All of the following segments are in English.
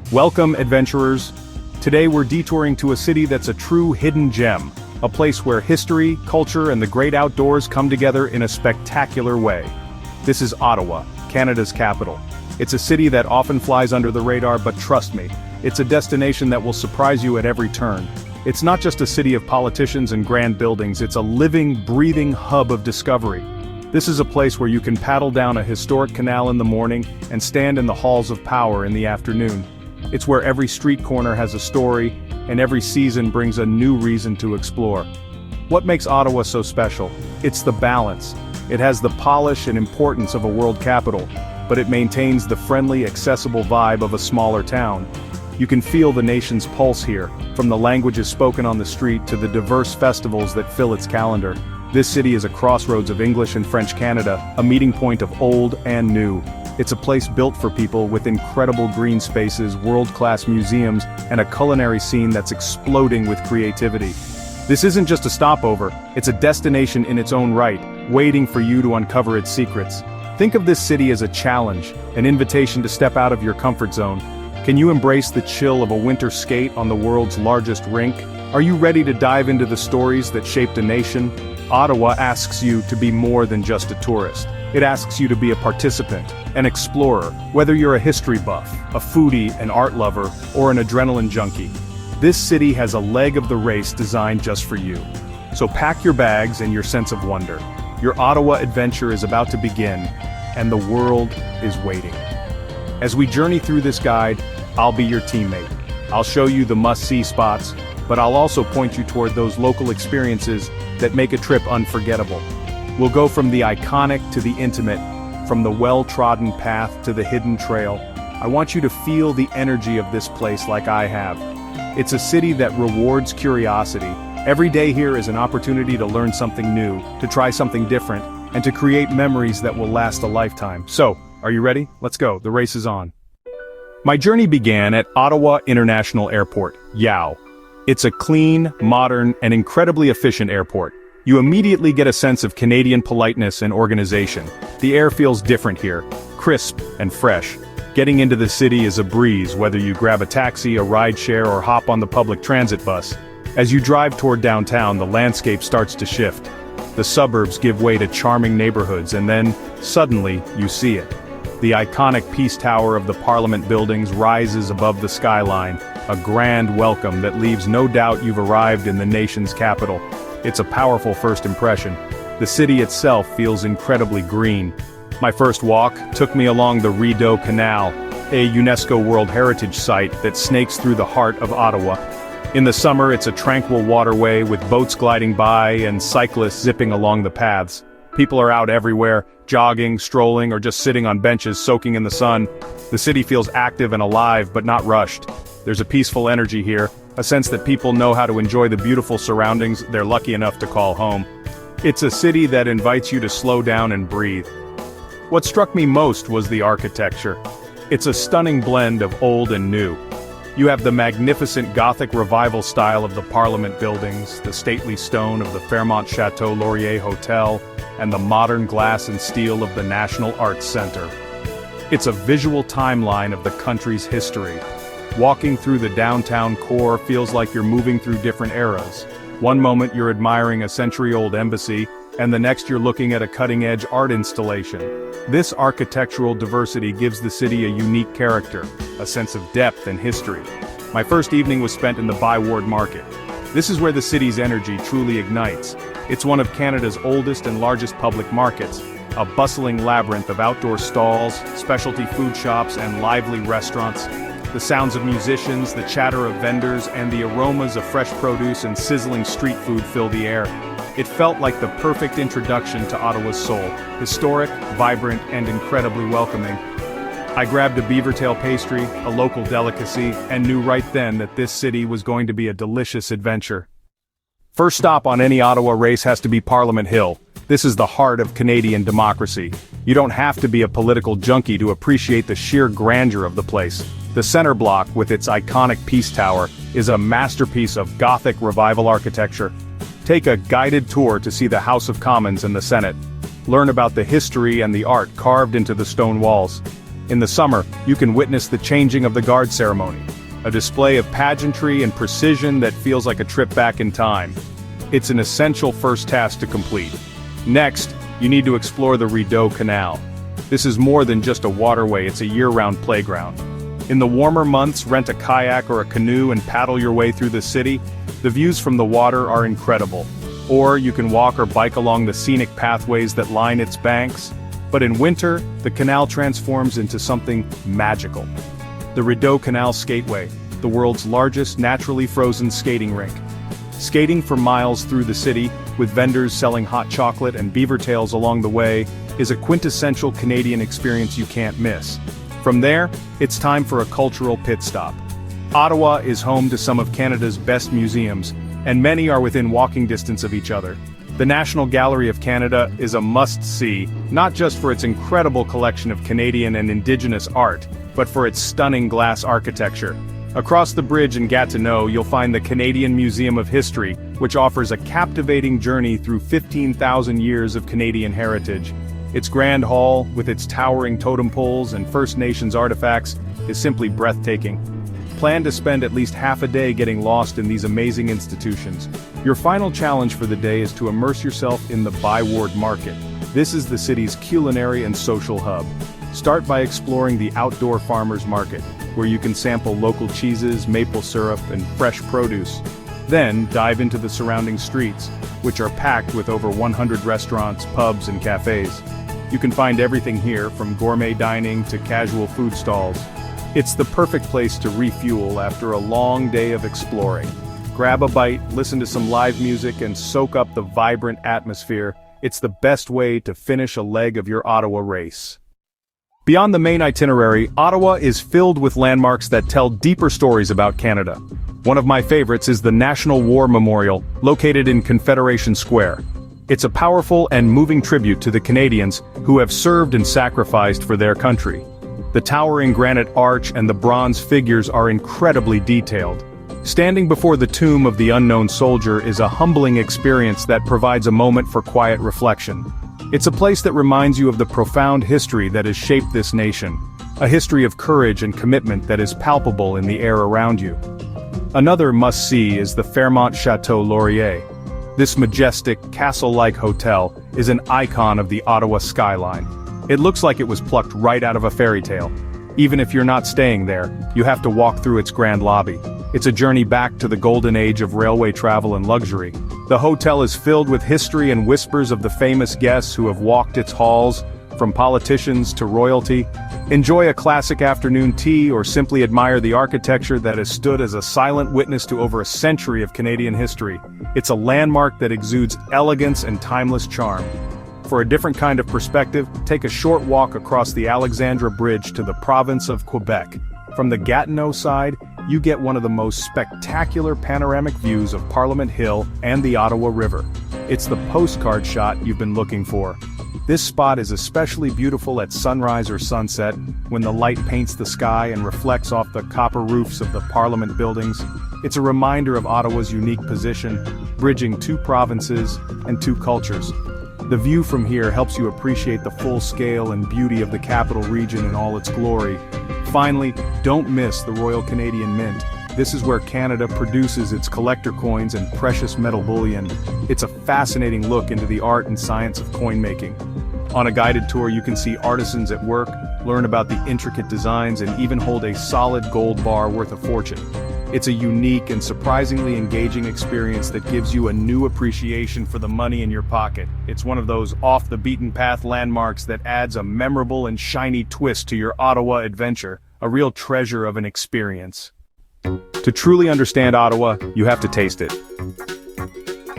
Welcome, adventurers. Today we're detouring to a city that's a true hidden gem, a place where history, culture, and the great outdoors come together in a spectacular way. This is Ottawa, Canada's capital. It's a city that often flies under the radar, but trust me, it's a destination that will surprise you at every turn. It's not just a city of politicians and grand buildings, it's a living, breathing hub of discovery. This is a place where you can paddle down a historic canal in the morning and stand in the halls of power in the afternoon. It's where every street corner has a story, and every season brings a new reason to explore. What makes Ottawa so special? It's the balance. It has the polish and importance of a world capital, but it maintains the friendly, accessible vibe of a smaller town. You can feel the nation's pulse here, from the languages spoken on the street to the diverse festivals that fill its calendar. This city is a crossroads of English and French Canada, a meeting point of old and new. It's a place built for people with incredible green spaces, world-class museums, and a culinary scene that's exploding with creativity. This isn't just a stopover, it's a destination in its own right, waiting for you to uncover its secrets. Think of this city as a challenge, an invitation to step out of your comfort zone. Can you embrace the chill of a winter skate on the world's largest rink? Are you ready to dive into the stories that shaped a nation? Ottawa asks you to be more than just a tourist. It asks you to be a participant, an explorer, whether you're a history buff, a foodie, an art lover, or an adrenaline junkie. This city has a leg of the race designed just for you. So pack your bags and your sense of wonder. Your Ottawa adventure is about to begin, and the world is waiting. As we journey through this guide, I'll be your teammate. I'll show you the must-see spots, but I'll also point you toward those local experiences that make a trip unforgettable. We'll go from the iconic to the intimate, from the well-trodden path to the hidden trail. I want you to feel the energy of this place like I have. It's a city that rewards curiosity. Every day here is an opportunity to learn something new, to try something different, and to create memories that will last a lifetime. So, are you ready? Let's go, the race is on. My journey began at Ottawa International Airport, YOW. It's a clean, modern, and incredibly efficient airport. You immediately get a sense of Canadian politeness and organization. The air feels different here, crisp and fresh. Getting into the city is a breeze, whether you grab a taxi, a rideshare, or hop on the public transit bus. As you drive toward downtown, the landscape starts to shift. The suburbs give way to charming neighborhoods, and then, suddenly, you see it. The iconic Peace Tower of the Parliament buildings rises above the skyline, a grand welcome that leaves no doubt you've arrived in the nation's capital. It's a powerful first impression. The city itself feels incredibly green. My first walk took me along the Rideau Canal, a UNESCO World Heritage Site that snakes through the heart of Ottawa. In the summer, it's a tranquil waterway with boats gliding by and cyclists zipping along the paths. People are out everywhere, jogging, strolling, or just sitting on benches soaking in the sun. The city feels active and alive, but not rushed. There's a peaceful energy here, a sense that people know how to enjoy the beautiful surroundings they're lucky enough to call home. It's a city that invites you to slow down and breathe. What struck me most was the architecture. It's a stunning blend of old and new. You have the magnificent Gothic Revival style of the Parliament buildings, the stately stone of the Fairmont Chateau Laurier Hotel, and the modern glass and steel of the National Arts Centre. It's a visual timeline of the country's history. Walking through the downtown core feels like you're moving through different eras. One moment you're admiring a century-old embassy, and the next you're looking at a cutting-edge art installation. This architectural diversity gives the city a unique character, a sense of depth and history. My first evening was spent in the Byward Market. This is where the city's energy truly ignites. It's one of Canada's oldest and largest public markets, a bustling labyrinth of outdoor stalls, specialty food shops, and lively restaurants. The sounds of musicians, the chatter of vendors, and the aromas of fresh produce and sizzling street food fill the air. It felt like the perfect introduction to Ottawa's soul, historic, vibrant, and incredibly welcoming. I grabbed a beavertail pastry, a local delicacy, and knew right then that this city was going to be a delicious adventure. First stop on any Ottawa race has to be Parliament Hill. This is the heart of Canadian democracy. You don't have to be a political junkie to appreciate the sheer grandeur of the place. The center block, with its iconic Peace Tower, is a masterpiece of Gothic Revival architecture. Take a guided tour to see the House of Commons and the Senate. Learn about the history and the art carved into the stone walls. In the summer, you can witness the changing of the guard ceremony, a display of pageantry and precision that feels like a trip back in time. It's an essential first task to complete. Next, you need to explore the Rideau Canal. This is more than just a waterway, it's a year-round playground. In the warmer months, rent a kayak or a canoe and paddle your way through the city. The views from the water are incredible. Or you can walk or bike along the scenic pathways that line its banks. But in winter, the canal transforms into something magical. The Rideau Canal Skateway, the world's largest naturally frozen skating rink. Skating for miles through the city, with vendors selling hot chocolate and beaver tails along the way, is a quintessential Canadian experience you can't miss. From there, it's time for a cultural pit stop. Ottawa is home to some of Canada's best museums, and many are within walking distance of each other. The National Gallery of Canada is a must-see, not just for its incredible collection of Canadian and Indigenous art, but for its stunning glass architecture. Across the bridge in Gatineau, you'll find the Canadian Museum of History, which offers a captivating journey through 15,000 years of Canadian heritage. Its grand hall, with its towering totem poles and First Nations artifacts, is simply breathtaking. Plan to spend at least half a day getting lost in these amazing institutions. Your final challenge for the day is to immerse yourself in the Byward Market. This is the city's culinary and social hub. Start by exploring the outdoor farmers market, where you can sample local cheeses, maple syrup, and fresh produce. Then, dive into the surrounding streets, which are packed with over 100 restaurants, pubs, and cafes. You can find everything here, from gourmet dining to casual food stalls. It's the perfect place to refuel after a long day of exploring. Grab a bite, listen to some live music, and soak up the vibrant atmosphere. It's the best way to finish a leg of your Ottawa race. Beyond the main itinerary, Ottawa is filled with landmarks that tell deeper stories about Canada. One of my favorites is the National War Memorial, located in Confederation Square. It's a powerful and moving tribute to the Canadians who have served and sacrificed for their country. The towering granite arch and the bronze figures are incredibly detailed. Standing before the tomb of the unknown soldier is a humbling experience that provides a moment for quiet reflection. It's a place that reminds you of the profound history that has shaped this nation, a history of courage and commitment that is palpable in the air around you. Another must-see is the Fairmont Chateau Laurier. This majestic, castle-like hotel is an icon of the Ottawa skyline. It looks like it was plucked right out of a fairy tale. Even if you're not staying there, you have to walk through its grand lobby. It's a journey back to the golden age of railway travel and luxury. The hotel is filled with history and whispers of the famous guests who have walked its halls, from politicians to royalty. Enjoy a classic afternoon tea or simply admire the architecture that has stood as a silent witness to over a century of Canadian history. It's a landmark that exudes elegance and timeless charm. For a different kind of perspective, take a short walk across the Alexandra Bridge to the province of Quebec. From the Gatineau side, you get one of the most spectacular panoramic views of Parliament Hill and the Ottawa River. It's the postcard shot you've been looking for. This spot is especially beautiful at sunrise or sunset, when the light paints the sky and reflects off the copper roofs of the Parliament buildings. It's a reminder of Ottawa's unique position, bridging two provinces and two cultures. The view from here helps you appreciate the full scale and beauty of the capital region in all its glory. Finally, don't miss the Royal Canadian Mint. This is where Canada produces its collector coins and precious metal bullion. It's a fascinating look into the art and science of coin making. On a guided tour, you can see artisans at work, learn about the intricate designs, and even hold a solid gold bar worth a fortune. It's a unique and surprisingly engaging experience that gives you a new appreciation for the money in your pocket. It's one of those off-the-beaten-path landmarks that adds a memorable and shiny twist to your Ottawa adventure, a real treasure of an experience. To truly understand Ottawa, you have to taste it.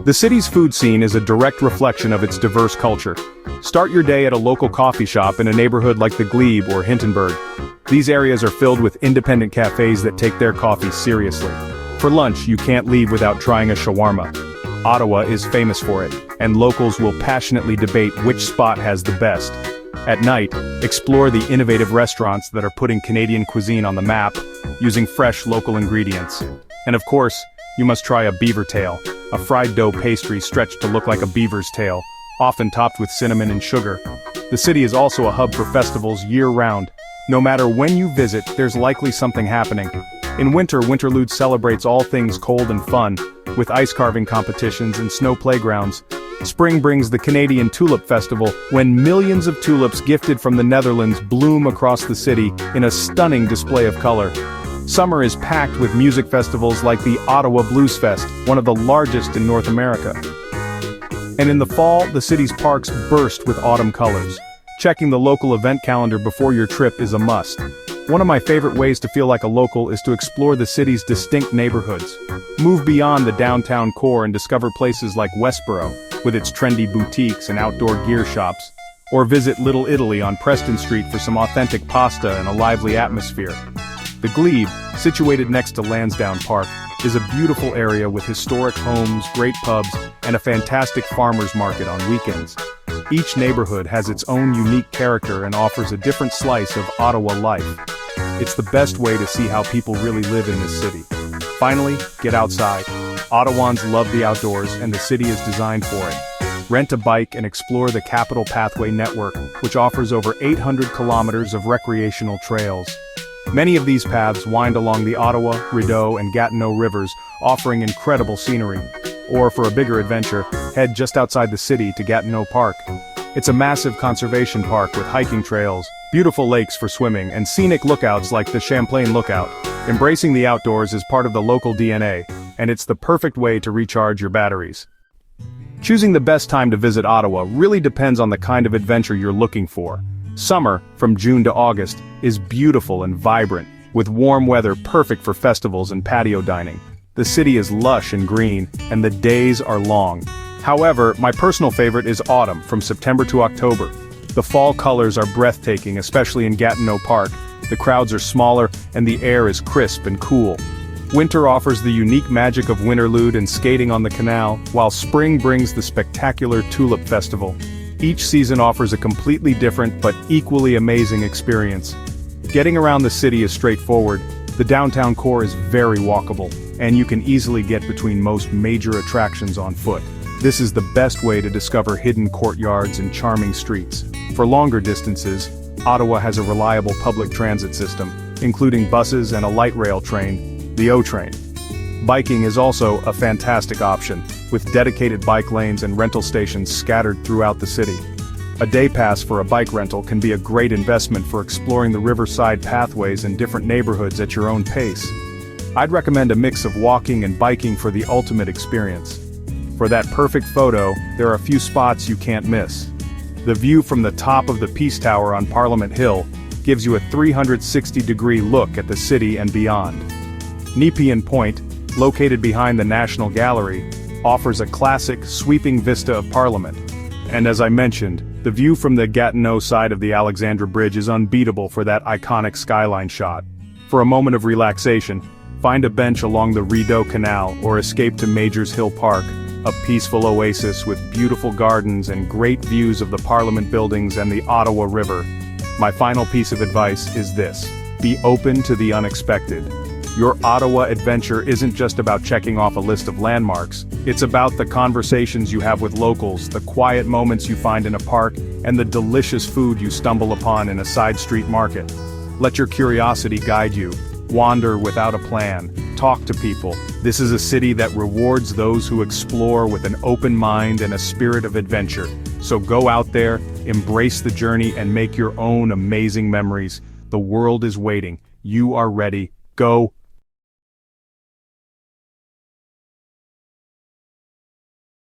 The city's food scene is a direct reflection of its diverse culture. Start your day at a local coffee shop in a neighborhood like the Glebe or Hintonburg. These areas are filled with independent cafes that take their coffee seriously. For lunch, you can't leave without trying a shawarma. Ottawa is famous for it, and locals will passionately debate which spot has the best. At night, explore the innovative restaurants that are putting Canadian cuisine on the map, using fresh local ingredients. And of course, you must try a beaver tail, a fried dough pastry stretched to look like a beaver's tail, often topped with cinnamon and sugar. The city is also a hub for festivals year-round. No matter when you visit, there's likely something happening. In winter, Winterlude celebrates all things cold and fun, with ice carving competitions and snow playgrounds. Spring brings the Canadian Tulip Festival, when millions of tulips gifted from the Netherlands bloom across the city in a stunning display of color. Summer is packed with music festivals like the Ottawa Blues Fest, one of the largest in North America. And in the fall, the city's parks burst with autumn colors. Checking the local event calendar before your trip is a must. One of my favorite ways to feel like a local is to explore the city's distinct neighborhoods. Move beyond the downtown core and discover places like Westboro, with its trendy boutiques and outdoor gear shops. Or visit Little Italy on Preston Street for some authentic pasta and a lively atmosphere. The Glebe, situated next to Lansdowne Park, is a beautiful area with historic homes, great pubs, and a fantastic farmers market on weekends. Each neighborhood has its own unique character and offers a different slice of Ottawa life. It's the best way to see how people really live in this city. Finally, get outside. Ottawans love the outdoors, and the city is designed for it. Rent a bike and explore the Capital Pathway Network, which offers over 800 kilometers of recreational trails. Many of these paths wind along the Ottawa, Rideau, and Gatineau rivers, offering incredible scenery. Or for a bigger adventure, head just outside the city to Gatineau Park. It's a massive conservation park with hiking trails, beautiful lakes for swimming, and scenic lookouts like the Champlain Lookout. Embracing the outdoors is part of the local DNA, and it's the perfect way to recharge your batteries. Choosing the best time to visit Ottawa really depends on the kind of adventure you're looking for. Summer, from June to August, is beautiful and vibrant, with warm weather perfect for festivals and patio dining. The city is lush and green, and the days are long. However, my personal favorite is autumn, from September to October. The fall colors are breathtaking, especially in Gatineau Park. The crowds are smaller, and the air is crisp and cool. Winter offers the unique magic of Winterlude and skating on the canal, while spring brings the spectacular Tulip Festival. Each season offers a completely different but equally amazing experience. Getting around the city is straightforward. The downtown core is very walkable, and you can easily get between most major attractions on foot. This is the best way to discover hidden courtyards and charming streets. For longer distances, Ottawa has a reliable public transit system, including buses and a light rail train, the O-Train. Biking is also a fantastic option, with dedicated bike lanes and rental stations scattered throughout the city. A day pass for a bike rental can be a great investment for exploring the riverside pathways and different neighborhoods at your own pace. I'd recommend a mix of walking and biking for the ultimate experience. For that perfect photo, there are a few spots you can't miss. The view from the top of the Peace Tower on Parliament Hill gives you a 360-degree look at the city and beyond. Nepean Point, located behind the National Gallery, offers a classic, sweeping vista of Parliament. And as I mentioned, the view from the Gatineau side of the Alexandra Bridge is unbeatable for that iconic skyline shot. For a moment of relaxation, find a bench along the Rideau Canal or escape to Majors Hill Park, a peaceful oasis with beautiful gardens and great views of the Parliament buildings and the Ottawa River. My final piece of advice is this: be open to the unexpected. Your Ottawa adventure isn't just about checking off a list of landmarks, it's about the conversations you have with locals, the quiet moments you find in a park, and the delicious food you stumble upon in a side street market. Let your curiosity guide you. Wander without a plan. Talk to people. This is a city that rewards those who explore with an open mind and a spirit of adventure. So go out there, embrace the journey, and make your own amazing memories. The world is waiting. You are ready. Go,